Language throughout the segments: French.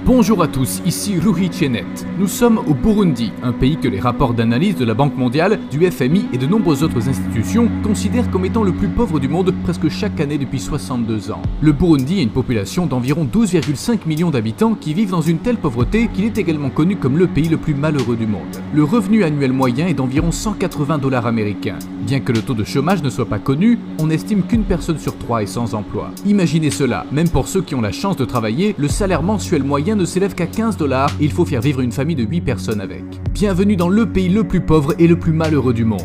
Bonjour à tous, ici Ruhi Chenet. Nous sommes au Burundi, un pays que les rapports d'analyse de la Banque mondiale, du FMI et de nombreuses autres institutions considèrent comme étant le plus pauvre du monde presque chaque année depuis 62 ans. Le Burundi a une population d'environ 12,5 millions d'habitants qui vivent dans une telle pauvreté qu'il est également connu comme le pays le plus malheureux du monde. Le revenu annuel moyen est d'environ 180 $ américains. Bien que le taux de chômage ne soit pas connu, on estime qu'une personne sur 3 est sans emploi. Imaginez cela, même pour ceux qui ont la chance de travailler, le salaire mensuel moyen ne s'élève qu'à 15 $ et il faut faire vivre une famille de 8 personnes avec. Bienvenue dans le pays le plus pauvre et le plus malheureux du monde.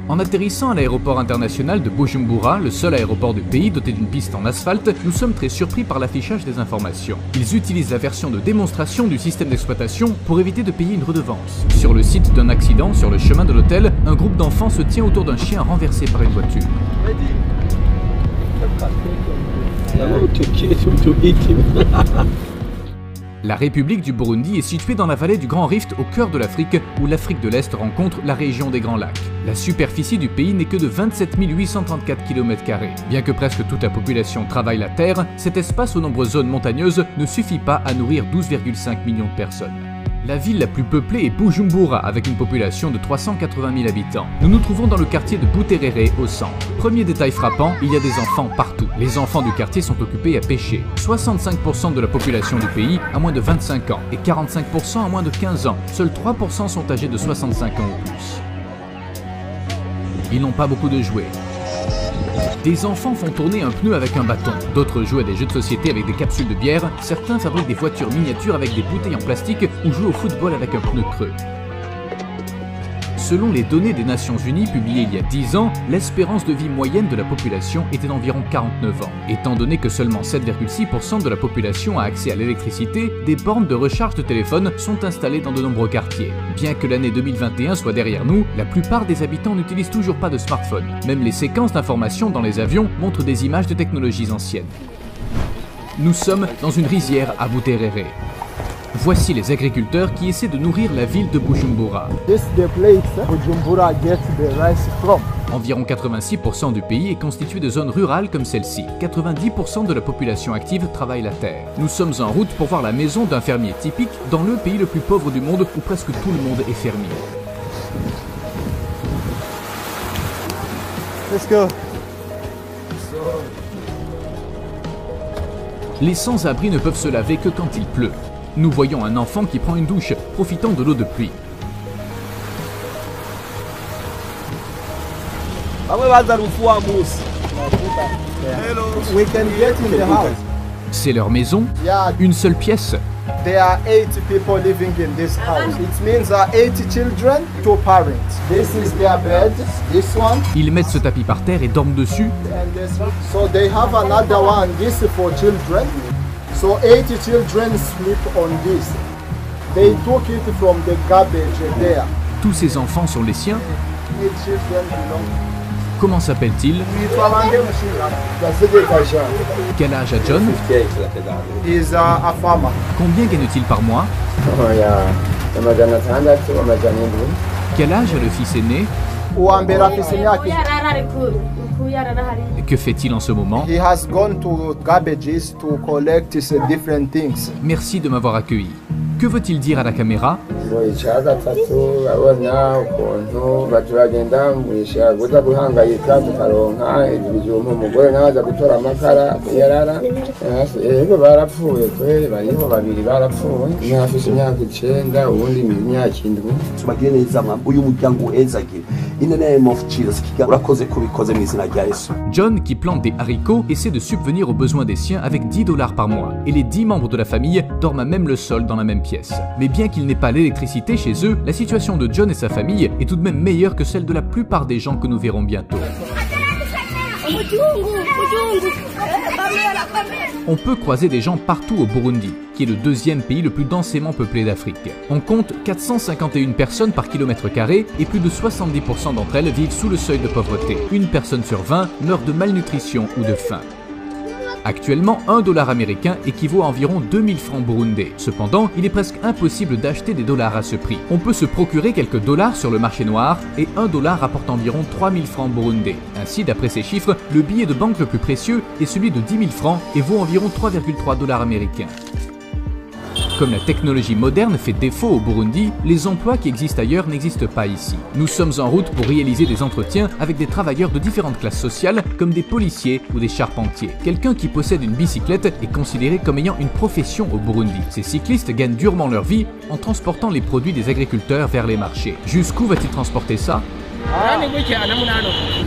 En atterrissant à l'aéroport international de Bujumbura, le seul aéroport du pays doté d'une piste en asphalte, nous sommes très surpris par l'affichage des informations. Ils utilisent la version de démonstration du système d'exploitation pour éviter de payer une redevance. Sur le site d'un accident, sur le chemin de l'hôtel, un groupe d'enfants se tient autour d'un chien renversé par une voiture. La République du Burundi est située dans la vallée du Grand Rift au cœur de l'Afrique, où l'Afrique de l'Est rencontre la région des Grands Lacs. La superficie du pays n'est que de 27 834 km². Bien que presque toute la population travaille la terre, cet espace aux nombreuses zones montagneuses ne suffit pas à nourrir 12,5 millions de personnes. La ville la plus peuplée est Bujumbura, avec une population de 380 000 habitants. Nous nous trouvons dans le quartier de Buterere, au centre. Premier détail frappant, il y a des enfants partout. Les enfants du quartier sont occupés à pêcher. 65% de la population du pays a moins de 25 ans et 45% a moins de 15 ans. Seuls 3% sont âgés de 65 ans ou plus. Ils n'ont pas beaucoup de jouets. Des enfants font tourner un pneu avec un bâton, d'autres jouent à des jeux de société avec des capsules de bière, certains fabriquent des voitures miniatures avec des bouteilles en plastique ou jouent au football avec un pneu creux. Selon les données des Nations Unies publiées il y a 10 ans, l'espérance de vie moyenne de la population était d'environ 49 ans. Étant donné que seulement 7,6% de la population a accès à l'électricité, des bornes de recharge de téléphone sont installées dans de nombreux quartiers. Bien que l'année 2021 soit derrière nous, la plupart des habitants n'utilisent toujours pas de smartphone. Même les séquences d'informations dans les avions montrent des images de technologies anciennes. Nous sommes dans une rizière à Buterere. Voici les agriculteurs qui essaient de nourrir la ville de Bujumbura. Environ 86% du pays est constitué de zones rurales comme celle-ci. 90% de la population active travaille la terre. Nous sommes en route pour voir la maison d'un fermier typique dans le pays le plus pauvre du monde où presque tout le monde est fermier. Let's go. Les sans-abri ne peuvent se laver que quand il pleut. Nous voyons un enfant qui prend une douche, profitant de l'eau de pluie. C'est leur maison, une seule pièce. There are 8 people living in this house. It means 8 children, 2 parents. This is their bed, this one. Ils mettent ce tapis par terre et dorment dessus. And this one. So they have another one, this is for children. So 8 children sleep on this. They took it from the garbage there. Tous ces enfants sont les siens. 8 children belong. Comment s'appelle-t-il? Quel âge a John? He's a farmer. Combien gagne-t-il par mois? Quel âge a le fils aîné? Que fait-il en ce moment? He has gone to garbages to collect different things. Merci de m'avoir accueilli. Que veut-il dire à la caméra? John, qui plante des haricots, essaie de subvenir aux besoins des siens avec 10 $ par mois. Et les 10 membres de la famille dorment à même le sol dans la même pièce. Mais bien qu'il n'ait pas l'électricité chez eux, la situation de John et sa famille est tout de même meilleure que celle de la plupart des gens que nous verrons bientôt. On peut croiser des gens partout au Burundi, qui est le deuxième pays le plus densément peuplé d'Afrique. On compte 451 personnes par km² et plus de 70% d'entre elles vivent sous le seuil de pauvreté. Une personne sur 20 meurt de malnutrition ou de faim. Actuellement, 1 $ américain équivaut à environ 2000 francs burundais. Cependant, il est presque impossible d'acheter des dollars à ce prix. On peut se procurer quelques dollars sur le marché noir et 1 $ rapporte environ 3000 francs burundais. Ainsi, d'après ces chiffres, le billet de banque le plus précieux est celui de 10 000 francs et vaut environ 3,3 $ américains. Comme la technologie moderne fait défaut au Burundi, les emplois qui existent ailleurs n'existent pas ici. Nous sommes en route pour réaliser des entretiens avec des travailleurs de différentes classes sociales comme des policiers ou des charpentiers. Quelqu'un qui possède une bicyclette est considéré comme ayant une profession au Burundi. Ces cyclistes gagnent durement leur vie en transportant les produits des agriculteurs vers les marchés. Jusqu'où va-t-il transporter ça?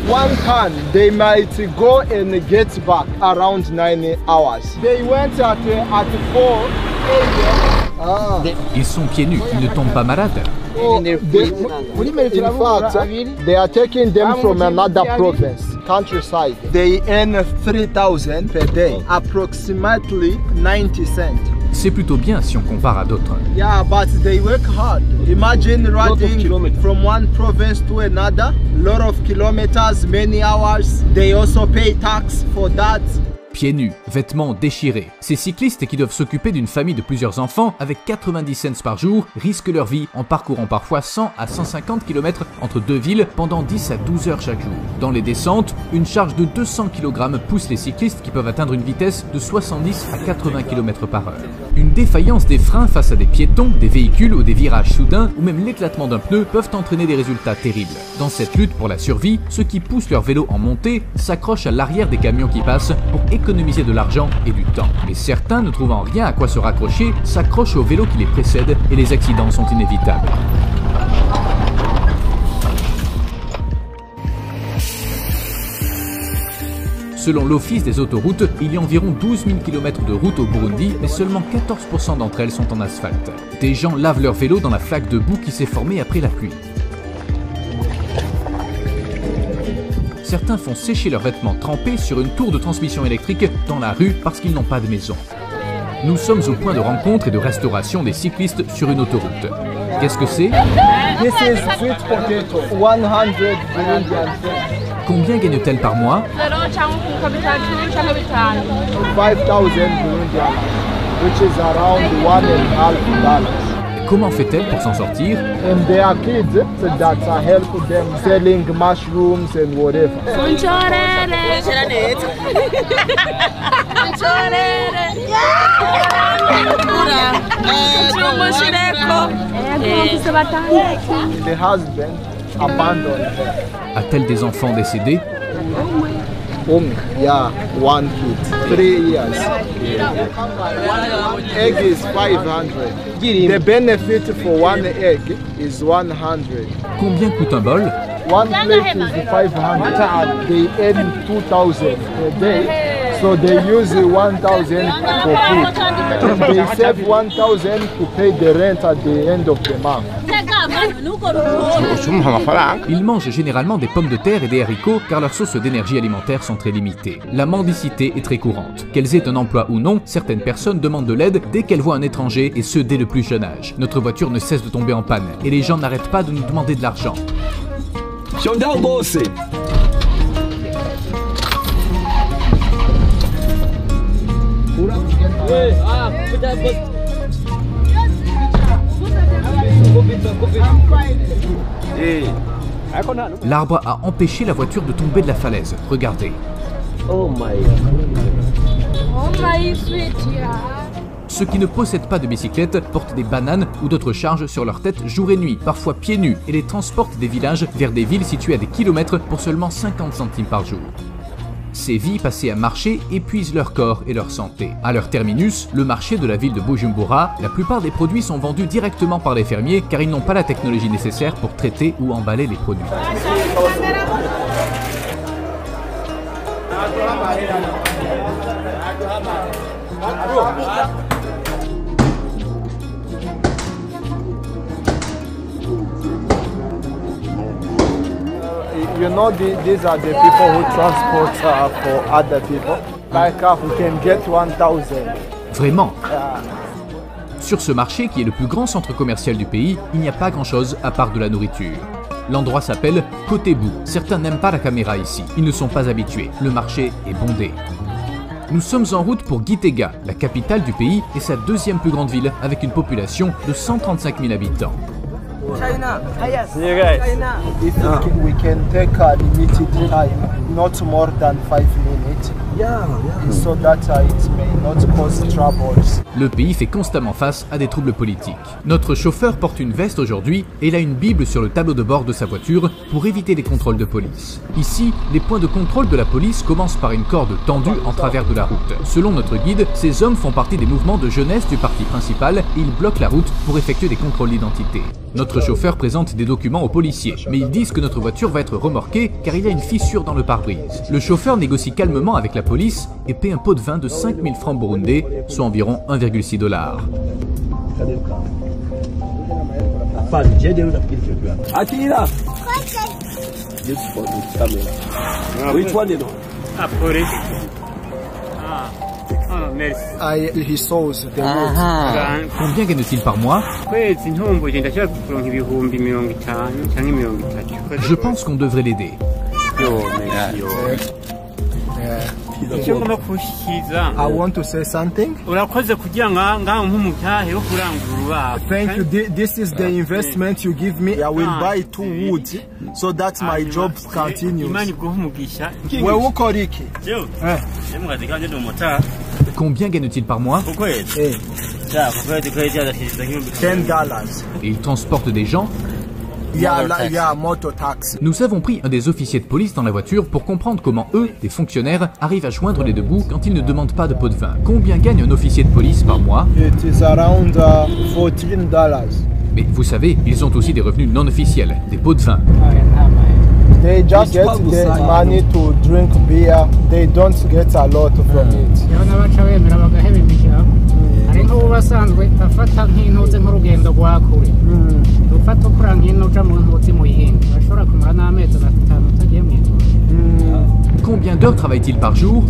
One ton, they might go and get back around 9 hours. They went at 4 a.m. Ils sont pieds nus, ils ne tombent pas malades. In fact, they are taking them from another province, countryside. They earn 3,000 per day, approximately 90 cents. C'est plutôt bien si on compare à d'autres. Yeah, but they work hard. Imagine riding from one province to another, lot of kilometers, many hours. They also pay tax for that. Pieds nus, vêtements déchirés. Ces cyclistes qui doivent s'occuper d'une famille de plusieurs enfants avec 90 cents par jour risquent leur vie en parcourant parfois 100 à 150 km entre deux villes pendant 10 à 12 heures chaque jour. Dans les descentes, une charge de 200 kg pousse les cyclistes qui peuvent atteindre une vitesse de 70 à 80 km par heure. Une défaillance des freins face à des piétons, des véhicules ou des virages soudains ou même l'éclatement d'un pneu peuvent entraîner des résultats terribles. Dans cette lutte pour la survie, ceux qui poussent leur vélo en montée s'accrochent à l'arrière des camions qui passent pour économiser de l'argent et du temps. Mais certains, ne trouvant rien à quoi se raccrocher, s'accrochent au vélo qui les précède et les accidents sont inévitables. Selon l'Office des autoroutes, il y a environ 12 000 km de route au Burundi, mais seulement 14% d'entre elles sont en asphalte. Des gens lavent leur vélo dans la flaque de boue qui s'est formée après la pluie. Certains font sécher leurs vêtements trempés sur une tour de transmission électrique dans la rue parce qu'ils n'ont pas de maison. Nous sommes au point de rencontre et de restauration des cyclistes sur une autoroute. Qu'est-ce que c'est? This is sweet potato, 100 Burundian francs. Combien gagne-t-elle par mois? 5,000 Burundian, which is around $1.5. Comment fait-elle pour s'en sortir? And there are kids that help them selling mushrooms and whatever. The husband abandoned her. A-t-elle des enfants décédés? Yeah, one kid, 3 years. Egg is 500. The benefit for one egg is 100. Combien coûte un bol? One plate is 500. They earn 2,000 a day, so they use 1,000 for food. They save 1,000 to pay the rent at the end of the month. Ils mangent généralement des pommes de terre et des haricots car leurs sources d'énergie alimentaire sont très limitées. La mendicité est très courante. Qu'elles aient un emploi ou non, certaines personnes demandent de l'aide dès qu'elles voient un étranger et ce dès le plus jeune âge. Notre voiture ne cesse de tomber en panne et les gens n'arrêtent pas de nous demander de l'argent. L'arbre a empêché la voiture de tomber de la falaise. Regardez. Ceux qui ne possèdent pas de bicyclette portent des bananes ou d'autres charges sur leur tête jour et nuit, parfois pieds nus, et les transportent des villages vers des villes situées à des kilomètres pour seulement 50 centimes par jour. Ces vies passées à marcher épuisent leur corps et leur santé. À leur terminus, le marché de la ville de Bujumbura, la plupart des produits sont vendus directement par les fermiers car ils n'ont pas la technologie nécessaire pour traiter ou emballer les produits. You know, these are the people who transport for other people. Like we can get 1,000. Vraiment. Sur ce marché, qui est le plus grand centre commercial du pays, il n'y a pas grand-chose à part de la nourriture. L'endroit s'appelle Kotebu. Certains n'aiment pas la caméra ici. Ils ne sont pas habitués. Le marché est bondé. Nous sommes en route pour Gitega, la capitale du pays et sa deuxième plus grande ville, avec une population de 135 000 habitants. China. We can take a limited time, not more than 5 minutes. so that it may not cause troubles. Le pays fait constamment face à des troubles politiques. Notre chauffeur porte une veste aujourd'hui et il a une Bible sur le tableau de bord de sa voiture pour éviter les contrôles de police. Ici, les points de contrôle de la police commencent par une corde tendue en travers de la route. Selon notre guide, ces hommes font partie des mouvements de jeunesse du parti principal et ils bloquent la route pour effectuer des contrôles d'identité. Notre chauffeur présente des documents aux policiers, mais ils disent que notre voiture va être remorquée car il y a une fissure dans le pare-brise. Le chauffeur négocie calmement avec la police et paie un pot de vin de 5000 francs burundais, soit environ 1,6 $. Combien gagne-t-il par mois? Je pense qu'on devrait l'aider. I want to say something. Thank you. This is the investment you give me. I will buy 2 wood so that my job continues. Combien gagne-t-il par mois? $10. Et il transporte des gens? Motor taxi. Nous avons pris un des officiers de police dans la voiture pour comprendre comment eux, des fonctionnaires, arrivent à joindre les deux bouts quand ils ne demandent pas de pot de vin. Combien gagne un officier de police par mois? It is around $14. Mais vous savez, ils ont aussi des revenus non officiels, des pots de vin. They just get the money to drink beer. They don't get a lot from it. Combien d'heures travaille-t-il par jour?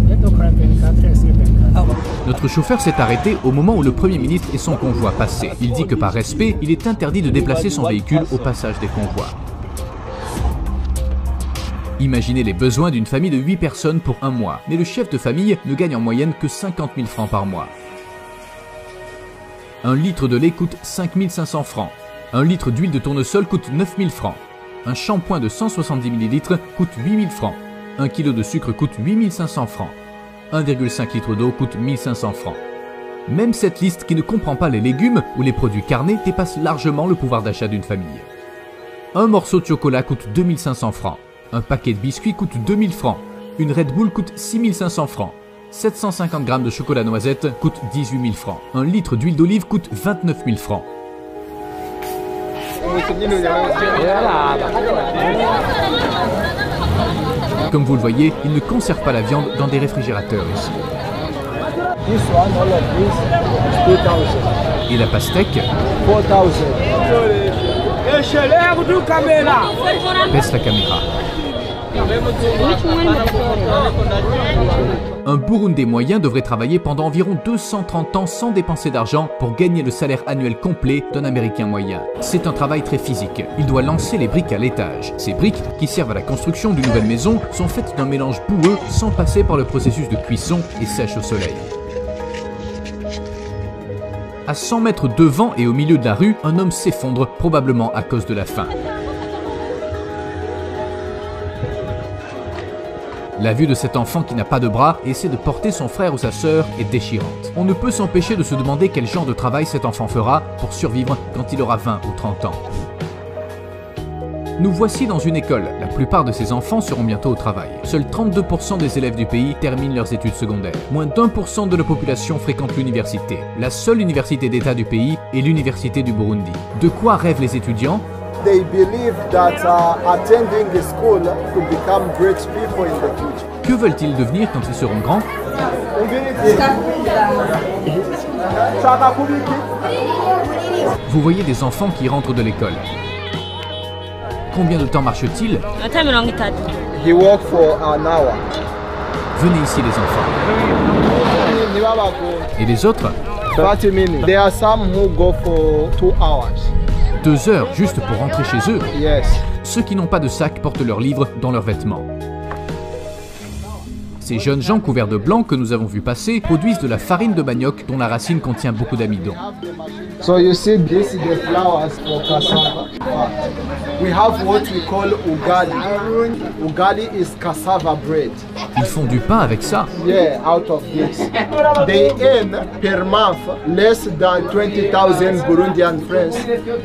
Notre chauffeur s'est arrêté au moment où le Premier ministre et son convoi passaient. Il dit que par respect, il est interdit de déplacer son véhicule au passage des convois. Imaginez les besoins d'une famille de 8 personnes pour un mois, mais le chef de famille ne gagne en moyenne que 50 000 francs par mois. Un litre de lait coûte 5 500 francs. Un litre d'huile de tournesol coûte 9 000 francs. Un shampoing de 170 ml coûte 8 000 francs. 1 kg de sucre coûte 8 500 francs. 1,5 litre d'eau coûte 1 500 francs. Même cette liste qui ne comprend pas les légumes ou les produits carnés dépasse largement le pouvoir d'achat d'une famille. Un morceau de chocolat coûte 2 500 francs. Un paquet de biscuits coûte 2 000 francs. Une Red Bull coûte 6 500 francs. 750 grammes de chocolat noisette coûte 18 000 francs. Un litre d'huile d'olive coûte 29 000 francs. Comme vous le voyez, ils ne conservent pas la viande dans des réfrigérateurs ici. Et la pastèque? 4,000. Baisse la caméra. Un Burundais moyen devrait travailler pendant environ 230 ans sans dépenser d'argent pour gagner le salaire annuel complet d'un Américain moyen. C'est un travail très physique. Il doit lancer les briques à l'étage. Ces briques, qui servent à la construction d'une nouvelle maison, sont faites d'un mélange boueux sans passer par le processus de cuisson et sèchent au soleil. À 100 mètres devant et au milieu de la rue, un homme s'effondre, probablement à cause de la faim. La vue de cet enfant qui n'a pas de bras et essaie de porter son frère ou sa sœur est déchirante. On ne peut s'empêcher de se demander quel genre de travail cet enfant fera pour survivre quand il aura 20 ou 30 ans. Nous voici dans une école. La plupart de ces enfants seront bientôt au travail. Seuls 32% des élèves du pays terminent leurs études secondaires. Moins d'1% de la population fréquente l'université. La seule université d'État du pays est l'université du Burundi. De quoi rêvent les étudiants? They believe that attending the school could become great people in the future. Que veulent-ils devenir quand ils seront grands? Vous voyez des enfants qui rentrent de l'école. Combien de temps marche-t-il? He work for an hour. Venez ici les enfants. Et les autres? 30 minutes. There are some who go for 2 hours. 2 heures juste pour rentrer chez eux. Yes. Ceux qui n'ont pas de sac portent leurs livres dans leurs vêtements. Ces jeunes gens couverts de blanc que nous avons vus passer produisent de la farine de manioc dont la racine contient beaucoup d'amidon. So you see, this is the flowers for cassava. cassava. We have what we call ugali. Ugali is cassava bread. Ils font du pain avec ça. Yeah, out of this. They earn per month less than 20,000 Burundian francs.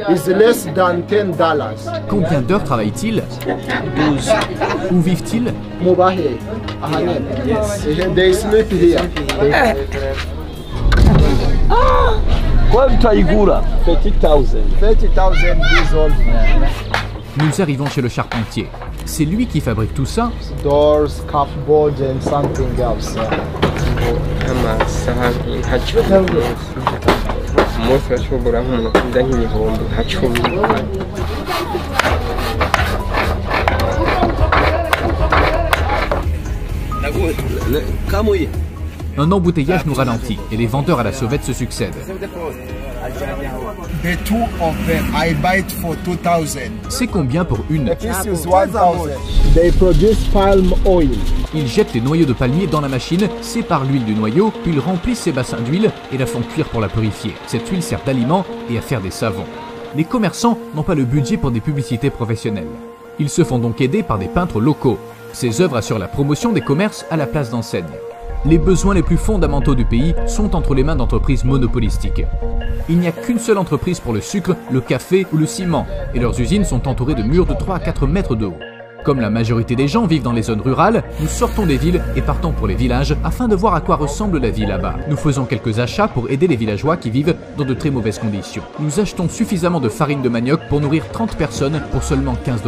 Is less than $10. Combien d'heures travaillent-ils? 12. Où vivent-ils? Mubahe. Ahanen. Yes. They sleep here. Quanto aigura? 30,000. 30,000 years old. Nous arrivons chez le charpentier. C'est lui qui fabrique tout ça. Doors, cupboards and something else. Un embouteillage nous ralentit et les vendeurs à la sauvette se succèdent. The two of them, I buy it for 2,000. C'est combien pour une? This is 1,000. They produce palm oil. Ils jettent les noyaux de palmier dans la machine, séparent l'huile du noyau, puis ils remplissent ces bassins d'huile et la font cuire pour la purifier. Cette huile sert d'aliment et à faire des savons. Les commerçants n'ont pas le budget pour des publicités professionnelles. Ils se font donc aider par des peintres locaux. Ces œuvres assurent la promotion des commerces à la place d'enseigne. Les besoins les plus fondamentaux du pays sont entre les mains d'entreprises monopolistiques. Il n'y a qu'une seule entreprise pour le sucre, le café ou le ciment, et leurs usines sont entourées de murs de 3 à 4 mètres de haut. Comme la majorité des gens vivent dans les zones rurales, nous sortons des villes et partons pour les villages afin de voir à quoi ressemble la vie là-bas. Nous faisons quelques achats pour aider les villageois qui vivent dans de très mauvaises conditions. Nous achetons suffisamment de farine de manioc pour nourrir 30 personnes pour seulement $15.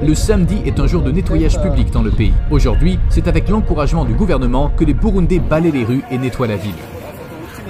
Le samedi est un jour de nettoyage public dans le pays. Aujourd'hui, c'est avec l'encouragement du gouvernement que les Burundais balaient les rues et nettoient la ville.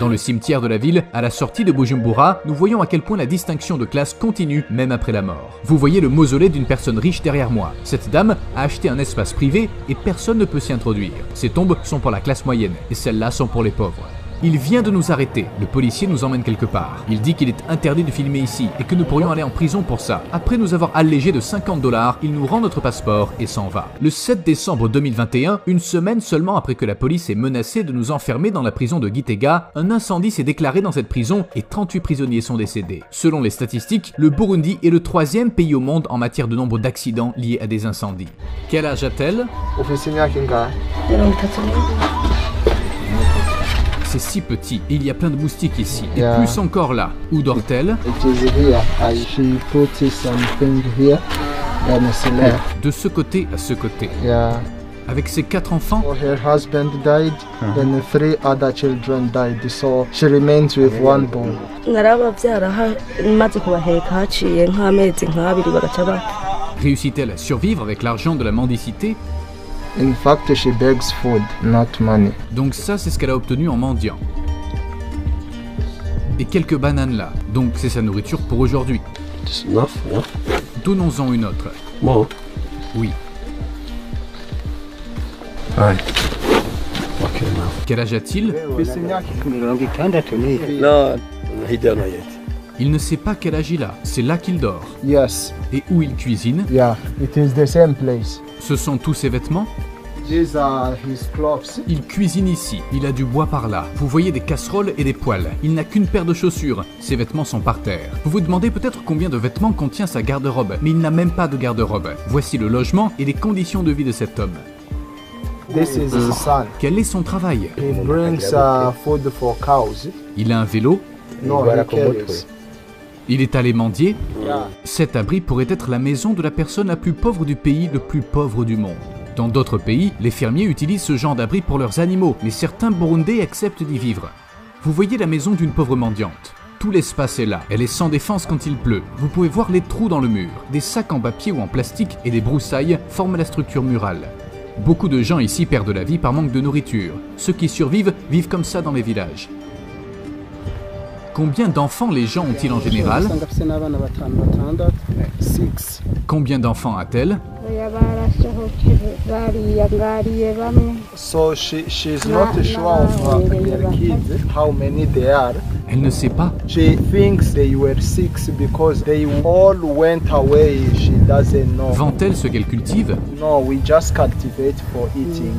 Dans le cimetière de la ville, à la sortie de Bujumbura, nous voyons à quel point la distinction de classe continue même après la mort. Vous voyez le mausolée d'une personne riche derrière moi. Cette dame a acheté un espace privé et personne ne peut s'y introduire. Ces tombes sont pour la classe moyenne et celles-là sont pour les pauvres. Il vient de nous arrêter. Le policier nous emmène quelque part. Il dit qu'il est interdit de filmer ici et que nous pourrions aller en prison pour ça. Après nous avoir allégé de $50, il nous rend notre passeport et s'en va. Le 7 décembre 2021, une semaine seulement après que la police ait menacé de nous enfermer dans la prison de Gitega, un incendie s'est déclaré dans cette prison et 38 prisonniers sont décédés. Selon les statistiques, le Burundi est le 3e pays au monde en matière de nombre d'accidents liés à des incendies. Quel âge a-t-elle? C'est si petit et il y a plein de moustiques ici. Et plus encore là. Où dort-elle? De ce côté à ce côté. Avec ses 4 enfants. Her husband died, then 3 other children died, so she remains with 1 boy. Réussit-elle à survivre avec l'argent de la mendicité? In fact, she begs food, not money. Donc ça, c'est ce qu'elle a obtenu en mendiant. Et quelques bananes là. Donc c'est sa nourriture pour aujourd'hui. Donnons-en une autre. Bon. Oui. Ouais. Quel âge a-t-il? Non, Il ne sait pas quel âge il a. C'est là qu'il dort. Yes. Et où il cuisine? Yeah, it is the same place. Ce sont tous ses vêtements? These are his clothes. Il cuisine ici, il a du bois par là. Vous voyez des casseroles et des poêles. Il n'a qu'une paire de chaussures. Ses vêtements sont par terre. Vous vous demandez peut-être combien de vêtements contient sa garde-robe, mais il n'a même pas de garde-robe. Voici le logement et les conditions de vie de cet homme. This is his son. Quel est son travail? He brings food for cows. Il a un vélo? No, he carries. Il est allé mendier? Yeah. Cet abri pourrait être la maison de la personne la plus pauvre du pays, le plus pauvre du monde. Dans d'autres pays, les fermiers utilisent ce genre d'abri pour leurs animaux, mais certains Burundais acceptent d'y vivre. Vous voyez la maison d'une pauvre mendiante. Tout l'espace est là. Elle est sans défense quand il pleut. Vous pouvez voir les trous dans le mur. Des sacs en papier ou en plastique et des broussailles forment la structure murale. Beaucoup de gens ici perdent la vie par manque de nourriture. Ceux qui survivent vivent comme ça dans les villages. Combien d'enfants les gens ont-ils en général? 6. Combien d'enfants a-t-elle? So she's not sure of their kids, how many they are. Elle ne sait pas. She thinks they were 6 because they all went away. She doesn't know. Vend-elle ce qu'elle cultive? No, we just cultivate for eating.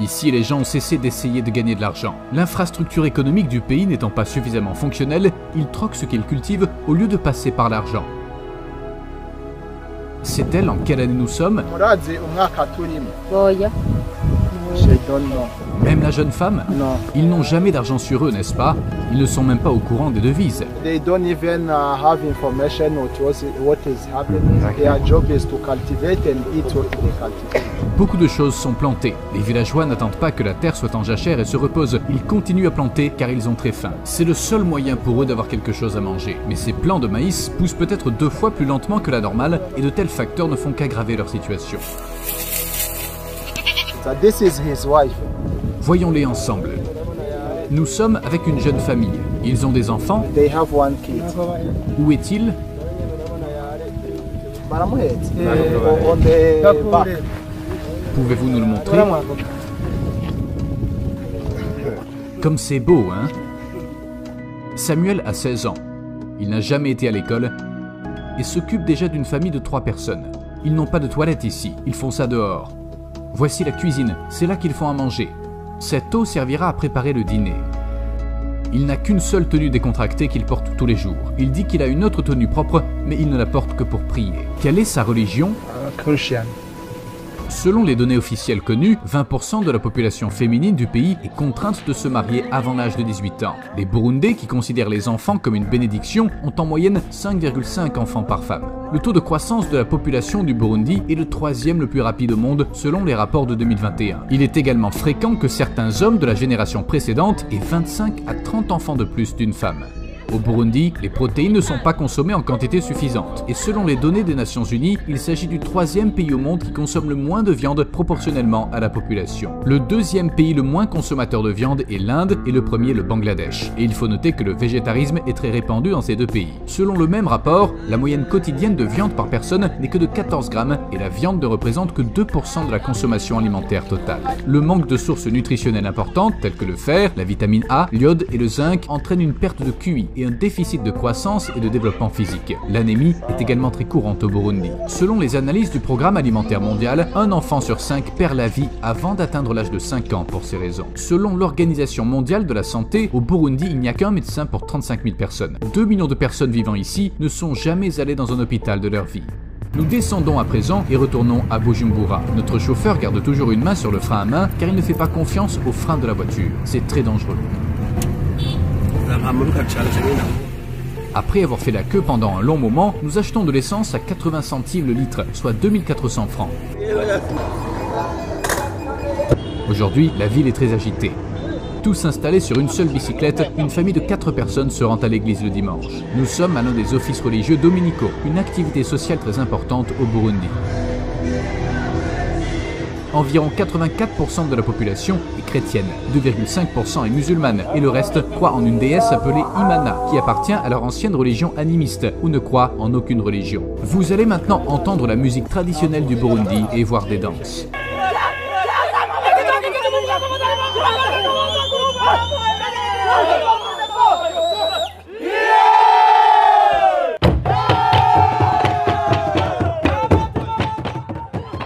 Ici, les gens ont cessé d'essayer de gagner de l'argent. L'infrastructure économique du pays n'étant pas suffisamment fonctionnelle, ils troquent ce qu'ils cultivent au lieu de passer par l'argent. Sait-elle en quelle année nous sommes? Même la jeune femme? Non. Ils n'ont jamais d'argent sur eux, n'est-ce pas? Ils ne sont même pas au courant des devises. They don't even have information on what is happening. Their job is to cultivate and eat what they cultivate. Beaucoup de choses sont plantées. Les villageois n'attendent pas que la terre soit en jachère et se reposent. Ils continuent à planter car ils ont très faim. C'est le seul moyen pour eux d'avoir quelque chose à manger. Mais ces plants de maïs poussent peut-être 2 fois plus lentement que la normale et de tels facteurs ne font qu'aggraver leur situation. So this is his wife. Voyons-les ensemble. Nous sommes avec une jeune famille. Ils ont des enfants. They have 1 kid. Où est-il? On the back. Pouvez-vous nous le montrer? Comme c'est beau, hein? Samuel a 16 ans. Il n'a jamais été à l'école et s'occupe déjà d'une famille de 3 personnes. Ils n'ont pas de toilette ici, ils font ça dehors. Voici la cuisine, c'est là qu'ils font à manger. Cette eau servira à préparer le dîner. Il n'a qu'une seule tenue décontractée qu'il porte tous les jours. Il dit qu'il a une autre tenue propre, mais il ne la porte que pour prier. Quelle est sa religion? Christian. Selon les données officielles connues, 20% de la population féminine du pays est contrainte de se marier avant l'âge de 18 ans. Les Burundais, qui considèrent les enfants comme une bénédiction, ont en moyenne 5,5 enfants par femme. Le taux de croissance de la population du Burundi est le 3e le plus rapide au monde selon les rapports de 2021. Il est également fréquent que certains hommes de la génération précédente aient 25 à 30 enfants de plus d'une femme. Au Burundi, les protéines ne sont pas consommées en quantité suffisante. Et selon les données des Nations Unies, il s'agit du 3e pays au monde qui consomme le moins de viande proportionnellement à la population. Le 2e pays le moins consommateur de viande est l'Inde et le 1er le Bangladesh. Et il faut noter que le végétarisme est très répandu dans ces 2 pays. Selon le même rapport, la moyenne quotidienne de viande par personne n'est que de 14 grammes et la viande ne représente que 2% de la consommation alimentaire totale. Le manque de sources nutritionnelles importantes, telles que le fer, la vitamine A, l'iode et le zinc, entraîne une perte de QI et un déficit de croissance et de développement physique. L'anémie est également très courante au Burundi. Selon les analyses du Programme alimentaire mondial, un enfant sur 5 perd la vie avant d'atteindre l'âge de 5 ans pour ces raisons. Selon l'Organisation mondiale de la santé, au Burundi, il n'y a qu'un médecin pour 35 000 personnes. 2 millions de personnes vivant ici ne sont jamais allées dans un hôpital de leur vie. Nous descendons à présent et retournons à Bujumbura. Notre chauffeur garde toujours une main sur le frein à main car il ne fait pas confiance au frein de la voiture. C'est très dangereux. Après avoir fait la queue pendant un long moment, nous achetons de l'essence à 80 centimes le litre, soit 2400 francs. Aujourd'hui, la ville est très agitée. Tous installés sur une seule bicyclette, une famille de 4 personnes se rend à l'église le dimanche. Nous sommes à l'un des offices religieux dominicaux, une activité sociale très importante au Burundi. Environ 84% de la population est chrétienne, 2,5% est musulmane et le reste croit en une déesse appelée Imana qui appartient à leur ancienne religion animiste ou ne croit en aucune religion. Vous allez maintenant entendre la musique traditionnelle du Burundi et voir des danses.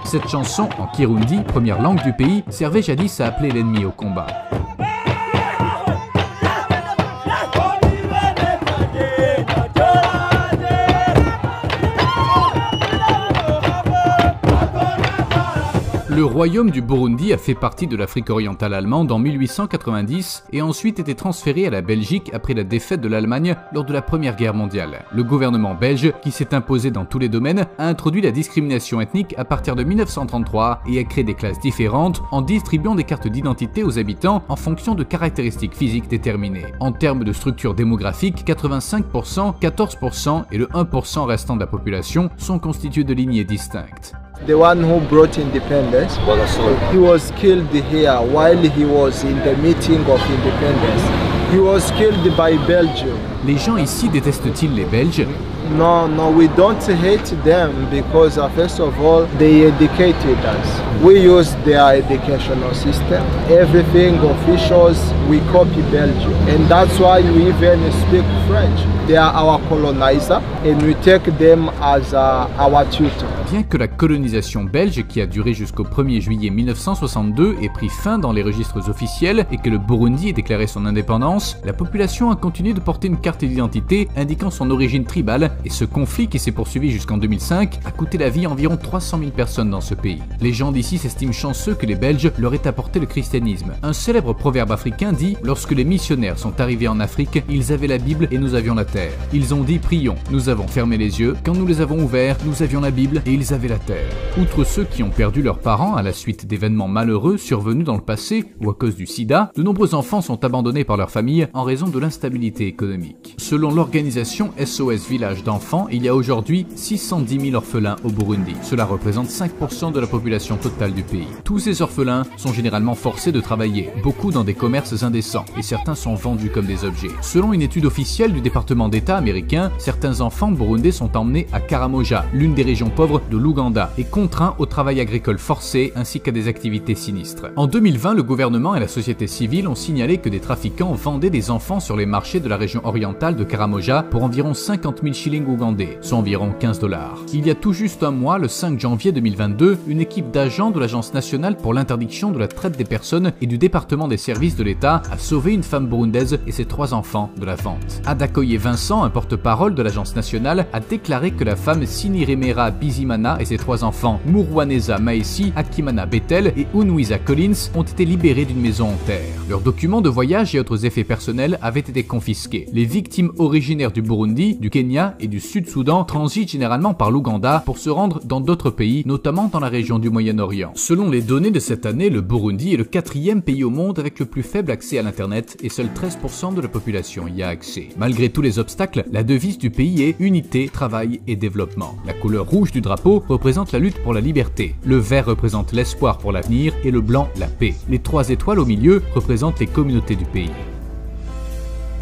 Cette chanson, en Kirundi, première langue du pays, servait jadis à appeler l'ennemi au combat. Le royaume du Burundi a fait partie de l'Afrique orientale allemande en 1890 et a ensuite été transféré à la Belgique après la défaite de l'Allemagne lors de la Première Guerre mondiale. Le gouvernement belge, qui s'est imposé dans tous les domaines, a introduit la discrimination ethnique à partir de 1933 et a créé des classes différentes en distribuant des cartes d'identité aux habitants en fonction de caractéristiques physiques déterminées. En termes de structure démographique, 85%, 14% et le 1% restant de la population sont constitués de lignées distinctes. The one who brought independence, he was killed here while he was in the meeting of independence. He was killed by Belgium. Les gens ici détestent-ils les Belges? No, we don't hate them because first of all, they educated us. We use their educational system. Everything officials, we copy Belgium. And that's why we even speak French. They are our colonizer and we take them as our tutor. Bien que la colonisation belge, qui a duré jusqu'au 1er juillet 1962, ait pris fin dans les registres officiels et que le Burundi ait déclaré son indépendance, la population a continué de porter une carte d'identité indiquant son origine tribale et ce conflit qui s'est poursuivi jusqu'en 2005 a coûté la vie à environ 300 000 personnes dans ce pays. Les gens d'ici s'estiment chanceux que les Belges leur aient apporté le christianisme. Un célèbre proverbe africain dit « Lorsque les missionnaires sont arrivés en Afrique, ils avaient la Bible et nous avions la terre. Ils ont dit « Prions ». Nous avons fermé les yeux. Quand nous les avons ouverts, nous avions la Bible et ils avaient la terre. Outre ceux qui ont perdu leurs parents à la suite d'événements malheureux survenus dans le passé ou à cause du sida, de nombreux enfants sont abandonnés par leur famille en raison de l'instabilité économique. Selon l'organisation SOS Village d'enfants, il y a aujourd'hui 610 000 orphelins au Burundi. Cela représente 5% de la population totale du pays. Tous ces orphelins sont généralement forcés de travailler, beaucoup dans des commerces indécents, et certains sont vendus comme des objets. Selon une étude officielle du département d'État américain, certains enfants burundais sont emmenés à Karamoja, l'une des régions pauvres de l'Ouganda, et contraints au travail agricole forcé ainsi qu'à des activités sinistres. En 2020, le gouvernement et la société civile ont signalé que des trafiquants vendaient des enfants sur les marchés de la région orientale de Karamoja pour environ 50 000 shillings ougandais, soit environ 15 $. Il y a tout juste un mois, le 5 janvier 2022, une équipe d'agents de l'Agence nationale pour l'interdiction de la traite des personnes et du département des services de l'État a sauvé une femme burundaise et ses 3 enfants de la vente. Adakoye Vincent, un porte-parole de l'Agence nationale, a déclaré que la femme Siniremera Bizimana et ses 3 enfants, Murwaneza Maesi, Akimana Bethel et Unuisa Collins, ont été libérés d'une maison en terre. Leurs documents de voyage et autres effets personnels avaient été confisqués. Les victimes originaires du Burundi, du Kenya et du Sud-Soudan transitent généralement par l'Ouganda pour se rendre dans d'autres pays, notamment dans la région du Moyen-Orient. Selon les données de cette année, le Burundi est le 4e pays au monde avec le plus faible accès à l'internet et seul 13% de la population y a accès. Malgré tous les obstacles, la devise du pays est unité, travail et développement. La couleur rouge du drapeau représente la lutte pour la liberté, le vert représente l'espoir pour l'avenir et le blanc la paix. Les 3 étoiles au milieu représentent les communautés du pays.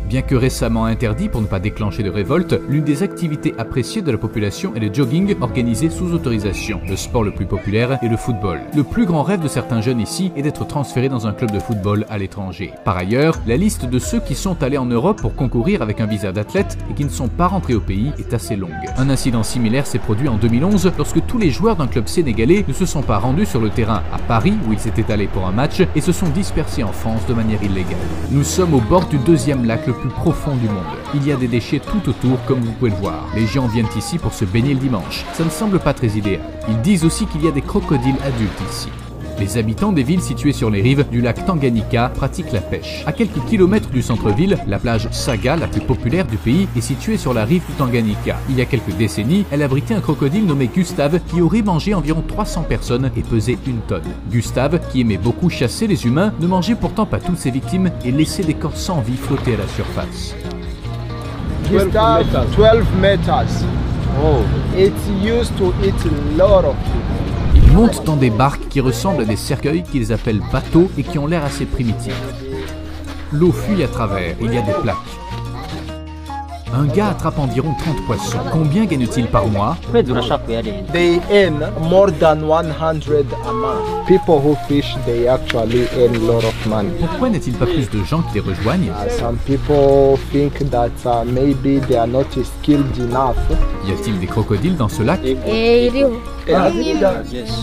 Bien que récemment interdit pour ne pas déclencher de révolte, l'une des activités appréciées de la population est le jogging organisé sous autorisation. Le sport le plus populaire est le football. Le plus grand rêve de certains jeunes ici est d'être transférés dans un club de football à l'étranger. Par ailleurs, la liste de ceux qui sont allés en Europe pour concourir avec un visa d'athlète et qui ne sont pas rentrés au pays est assez longue. Un incident similaire s'est produit en 2011 lorsque tous les joueurs d'un club sénégalais ne se sont pas rendus sur le terrain à Paris où ils s'étaient allés pour un match et se sont dispersés en France de manière illégale. Nous sommes au bord du 2e lac le plus profond du monde. Il y a des déchets tout autour comme vous pouvez le voir. Les gens viennent ici pour se baigner le dimanche. Ça ne semble pas très idéal. Ils disent aussi qu'il y a des crocodiles adultes ici. Les habitants des villes situées sur les rives du lac Tanganyika pratiquent la pêche. À quelques kilomètres du centre-ville, la plage Saga, la plus populaire du pays, est située sur la rive du Tanganyika. Il y a quelques décennies, elle abritait un crocodile nommé Gustave qui aurait mangé environ 300 personnes et pesait 1 tonne. Gustave, qui aimait beaucoup chasser les humains, ne mangeait pourtant pas toutes ses victimes et laissait des corps sans vie flotter à la surface. Gustave, 12 meters. Oh. It's used to eat a lot of people. Ils montent dans des barques qui ressemblent à des cercueils qu'ils appellent bateaux et qui ont l'air assez primitifs. L'eau fuit à travers, il y a des plaques. Un gars attrape environ 30 poissons. Combien gagne-t-il par mois? They earn more than 100 a month. People who fish, they actually earn a lot of money. Pourquoi n'y a-t-il pas plus de gens qui les rejoignent? Some people think that maybe they are not skilled enough. Y a-t-il des crocodiles dans ce lac?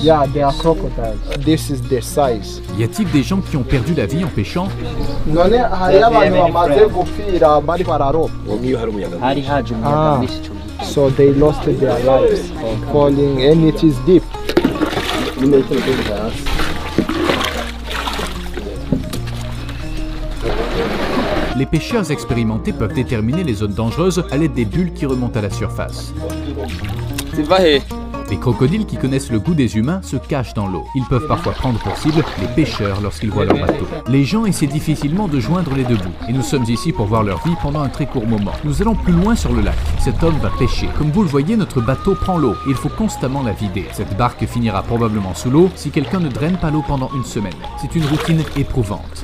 Yeah, they are crocodiles. This is the size. Y a-t-il des gens qui ont perdu la vie en pêchant? So they lost their lives falling and it is deep. Les pêcheurs expérimentés peuvent déterminer les zones dangereuses à l'aide des bulles qui remontent à la surface. Les crocodiles qui connaissent le goût des humains se cachent dans l'eau. Ils peuvent parfois prendre pour cible les pêcheurs lorsqu'ils voient leur bateau. Les gens essaient difficilement de joindre les deux bouts. Et nous sommes ici pour voir leur vie pendant un très court moment. Nous allons plus loin sur le lac. Cet homme va pêcher. Comme vous le voyez, notre bateau prend l'eau et il faut constamment la vider. Cette barque finira probablement sous l'eau si quelqu'un ne draine pas l'eau pendant 1 semaine. C'est une routine éprouvante.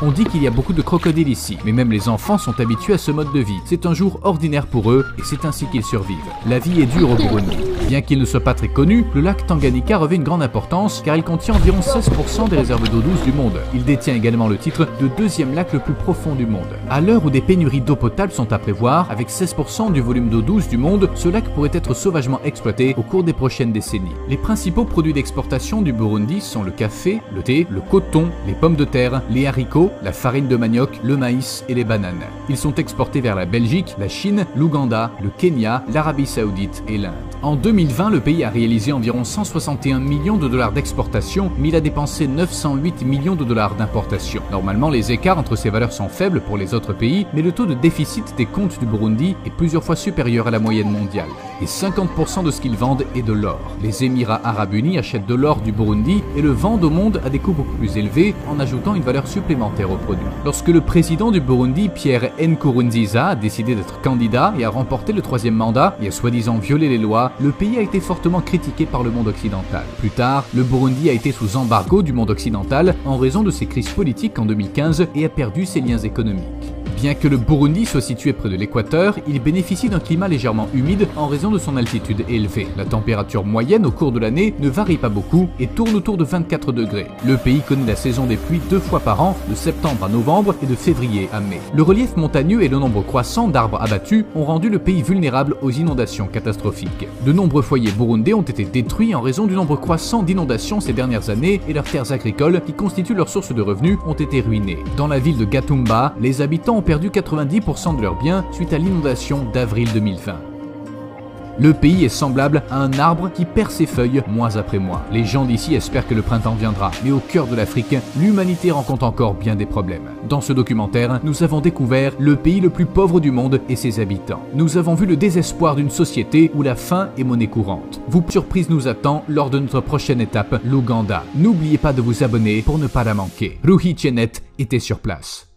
On dit qu'il y a beaucoup de crocodiles ici, mais même les enfants sont habitués à ce mode de vie. C'est un jour ordinaire pour eux et c'est ainsi qu'ils survivent. La vie est dure au Burundi. Bien qu'il ne soit pas très connu, le lac Tanganyika revêt une grande importance car il contient environ 16% des réserves d'eau douce du monde. Il détient également le titre de deuxième lac le plus profond du monde. À l'heure où des pénuries d'eau potable sont à prévoir, avec 16% du volume d'eau douce du monde, ce lac pourrait être sauvagement exploité au cours des prochaines décennies. Les principaux produits d'exportation du Burundi sont le café, le thé, le coton, les pommes de terre, les haricots, la farine de manioc, le maïs et les bananes. Ils sont exportés vers la Belgique, la Chine, l'Ouganda, le Kenya, l'Arabie Saoudite et l'Inde. En 2020, le pays a réalisé environ 161 millions de dollars d'exportation, mais il a dépensé 908 millions de dollars d'importation. Normalement, les écarts entre ces valeurs sont faibles pour les autres pays, mais le taux de déficit des comptes du Burundi est plusieurs fois supérieur à la moyenne mondiale. Et 50% de ce qu'ils vendent est de l'or. Les Émirats Arabes Unis achètent de l'or du Burundi et le vendent au monde à des coûts beaucoup plus élevés en ajoutant une valeur supplémentaire au produit. Lorsque le président du Burundi, Pierre Nkurunziza, a décidé d'être candidat et a remporté le 3e mandat et a soi-disant violé les lois, le pays a été fortement critiqué par le monde occidental. Plus tard, le Burundi a été sous embargo du monde occidental en raison de ses crises politiques en 2015 et a perdu ses liens économiques. Bien que le Burundi soit situé près de l'équateur, il bénéficie d'un climat légèrement humide en raison de son altitude élevée. La température moyenne au cours de l'année ne varie pas beaucoup et tourne autour de 24 degrés. Le pays connaît la saison des pluies 2 fois par an, de septembre à novembre et de février à mai. Le relief montagneux et le nombre croissant d'arbres abattus ont rendu le pays vulnérable aux inondations catastrophiques. De nombreux foyers burundais ont été détruits en raison du nombre croissant d'inondations ces dernières années et leurs terres agricoles, qui constituent leur source de revenus, ont été ruinées. Dans la ville de Gatumba, les habitants ont perdu 90% de leurs biens suite à l'inondation d'avril 2020. Le pays est semblable à un arbre qui perd ses feuilles mois après mois. Les gens d'ici espèrent que le printemps viendra, mais au cœur de l'Afrique, l'humanité rencontre encore bien des problèmes. Dans ce documentaire, nous avons découvert le pays le plus pauvre du monde et ses habitants. Nous avons vu le désespoir d'une société où la faim est monnaie courante. Une surprise nous attend lors de notre prochaine étape, l'Ouganda. N'oubliez pas de vous abonner pour ne pas la manquer. Ruhi Chenet était sur place.